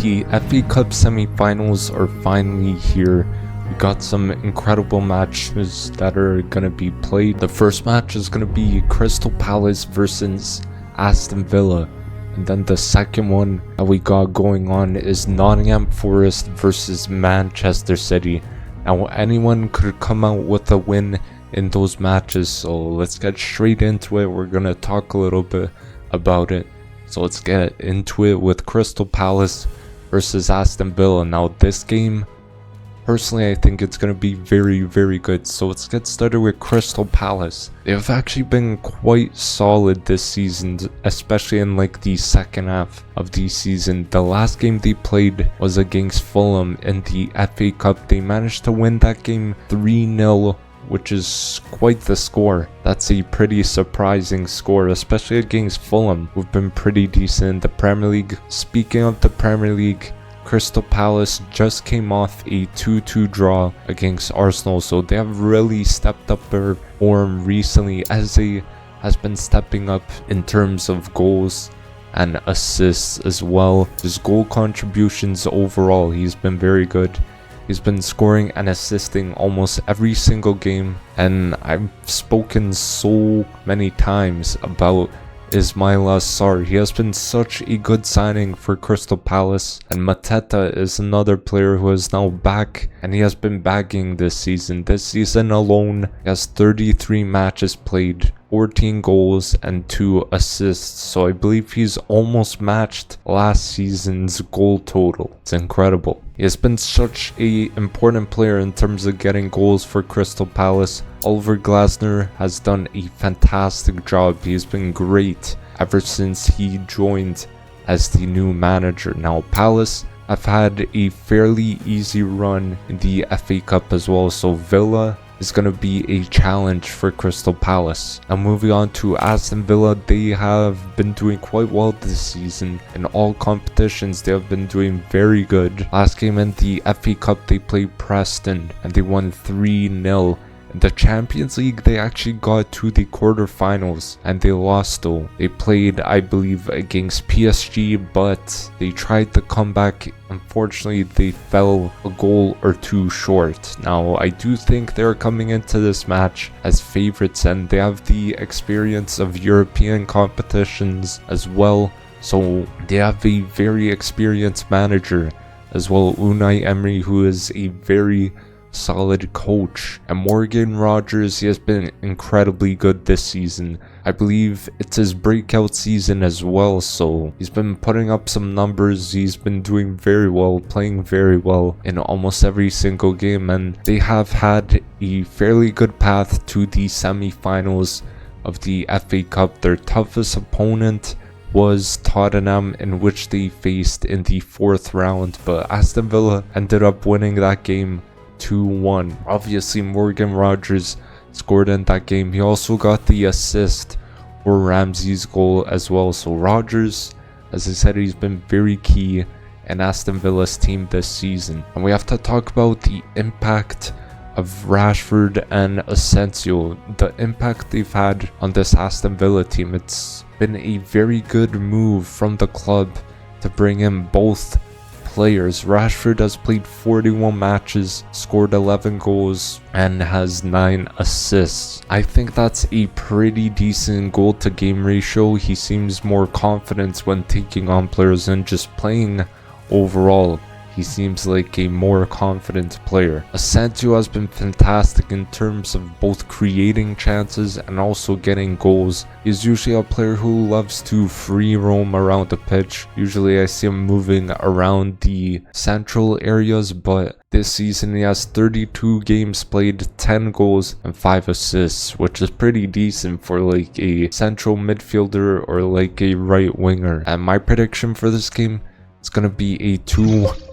The FA Cup semi-finals are finally here. We got some incredible matches that are going to be played. The first match is going to be Crystal Palace versus Aston Villa. And then the second one that we got going on is Nottingham Forest versus Manchester City. Now anyone could come out with a win in those matches, so let's get straight into it. We're going to talk a little bit about it. So let's get into it with Crystal Palace versus Aston Villa. Now this game, personally, I think it's going to be very good. So let's get started with Crystal Palace. They have actually been quite solid this season, especially in like the second half of the season. The last game they played was against Fulham in the FA Cup. They managed to win that game 3-0, which is quite the score. That's a pretty surprising score, especially against Fulham, who've been pretty decent in the Premier League. Speaking of the Premier League, Crystal Palace just came off a 2-2 draw against Arsenal, so they have really stepped up their form recently, as they has been stepping up in terms of goals and assists as well. His goal contributions overall, he's been very good. He's been scoring and assisting almost every single game, and I've spoken so many times about Ismaila Sarr. He has been such a good signing for Crystal Palace, and Mateta is another player who is now back, and he has been bagging this season. This season alone, he has 33 matches played, 14 goals and 2 assists, so I believe he's almost matched last season's goal total. It's incredible. He has been such a important player in terms of getting goals for Crystal Palace. Oliver Glasner has done a fantastic job. He's been great ever since he joined as the new manager. Now Palace have had a fairly easy run in the FA Cup as well, so Villa is going to be a challenge for Crystal Palace. Now moving on to Aston Villa, they have been doing quite well this season. In all competitions, they have been doing very good. Last game in the FA Cup, they played Preston and they won 3-0. In the Champions League, they actually got to the quarterfinals and they lost though. They played, I believe, against PSG, but they tried to come back. Unfortunately, they fell a goal or two short. Now, I do think they're coming into this match as favorites, and they have the experience of European competitions as well. So they have a very experienced manager as well, Unai Emery, who is a very solid coach. And Morgan Rogers, he has been incredibly good this season. I believe it's his breakout season as well, so he's been putting up some numbers. He's been doing very well, playing very well in almost every single game, and they have had a fairly good path to the semi-finals of the FA Cup. Their toughest opponent was Tottenham, in which they faced in the 4th round, but Aston Villa ended up winning that game 2-1. Obviously, Morgan Rogers scored in that game. He also got the assist for Ramsey's goal as well. So Rogers, as I said, he's been very key in Aston Villa's team this season. And we have to talk about the impact of Rashford and Asensio. The impact they've had on this Aston Villa team. It's been a very good move from the club to bring in both players. Rashford has played 41 matches, scored 11 goals, and has 9 assists. I think that's a pretty decent goal to game ratio. He seems more confident when taking on players and just playing overall. He seems like a more confident player. Asensio has been fantastic in terms of both creating chances and also getting goals. He's usually a player who loves to free roam around the pitch. Usually I see him moving around the central areas, but this season he has 32 games played, 10 goals and 5 assists, which is pretty decent for like a central midfielder or like a right winger. And my prediction for this game is going to be a 2-1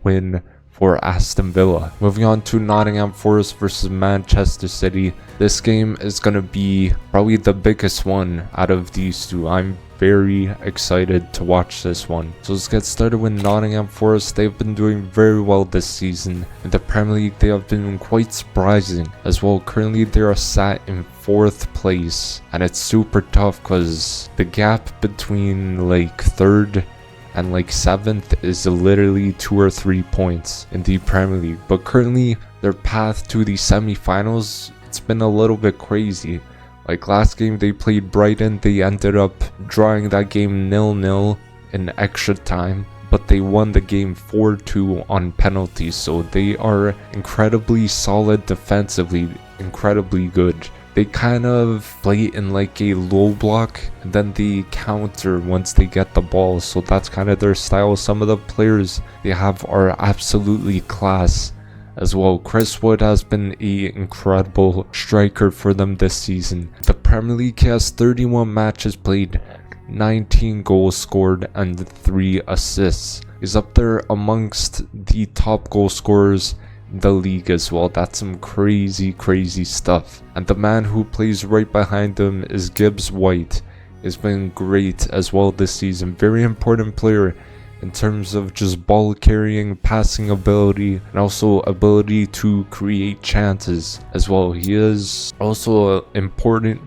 win for Aston Villa. Moving on to Nottingham Forest versus Manchester City. This game is going to be probably the biggest one out of these two. I'm very excited to watch this one. So let's get started with Nottingham Forest. They've been doing very well this season. In the Premier League, they have been quite surprising as well. Currently, they are sat in 4th place, and it's super tough because the gap between like 3rd and like 7th is literally 2 or 3 points in the Premier League. But currently their path to the semi-finals, it's been a little bit crazy. Like last game they played Brighton, they ended up drawing that game 0-0 in extra time, but they won the game 4-2 on penalties. So they are incredibly solid defensively, incredibly good. They kind of play in like a low block and then they counter once they get the ball. So that's kind of their style. Some of the players they have are absolutely class as well. Chris Wood has been an incredible striker for them this season. The Premier League has 31 matches played, 19 goals scored and 3 assists. He's up there amongst the top goal scorers in the league as well. That's some crazy stuff. And the man who plays right behind him is Gibbs White. He's been great as well this season. Very important player in terms of just ball carrying, passing ability, and also ability to create chances as well. He is also an important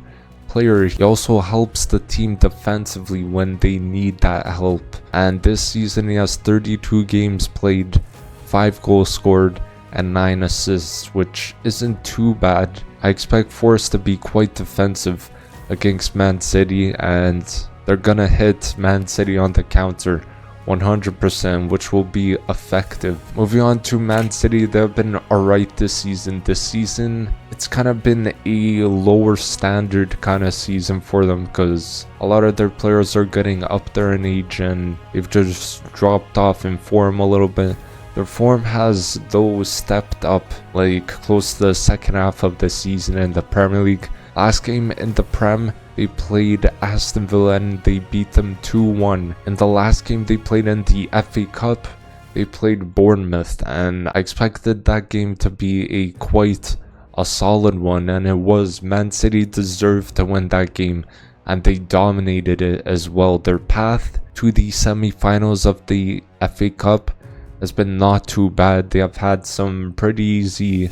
player. He also helps the team defensively when they need that help. And this season he has 32 games played, 5 goals scored, and 9 assists, which isn't too bad. I expect Forest to be quite defensive against Man City, and they're gonna hit Man City on the counter 100%, which will be effective. Moving on to Man City, they've been alright this season. This season, it's kind of been a lower standard kind of season for them because a lot of their players are getting up there in age and they've just dropped off in form a little bit. Their form has though stepped up like close to the second half of the season in the Premier League. Last game in the Prem, they played Aston Villa and they beat them 2-1. In the last game they played in the FA Cup, they played Bournemouth, and I expected that game to be quite a solid one, and it was. Man City deserved to win that game and they dominated it as well. Their path to the semi-finals of the FA Cup has been not too bad. They have had some pretty easy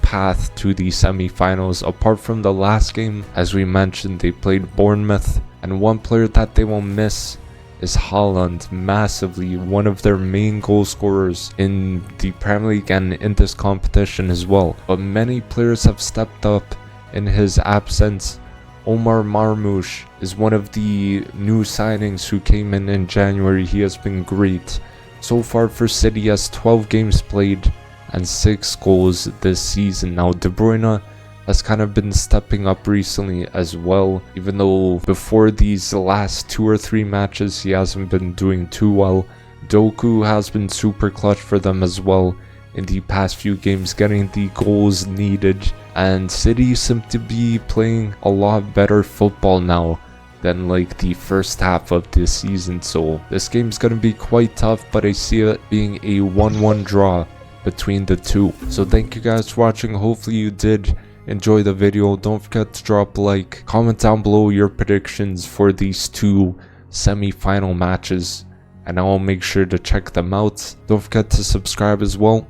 path to the semi-finals. Apart from the last game, as we mentioned, they played Bournemouth, and one player that they will miss is Haaland massively, one of their main goal scorers in the Premier League and in this competition as well. But many players have stepped up in his absence. Omar Marmoush is one of the new signings who came in January. He has been great. So far for City, he has 12 games played and 6 goals this season. Now De Bruyne has kind of been stepping up recently as well, even though before these last 2 or 3 matches he hasn't been doing too well. Doku has been super clutch for them as well in the past few games, getting the goals needed, and City seem to be playing a lot better football now than the first half of this season. So this game's gonna be quite tough, but I see it being a 1-1 draw between the two. So thank you guys for watching. Hopefully you did enjoy the video. Don't forget to drop a like, comment down below your predictions for these 2 semi-final matches, and I will make sure to check them out. Don't forget to subscribe as well,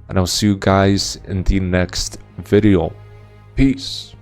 and I'll see you guys in the next video. Peace.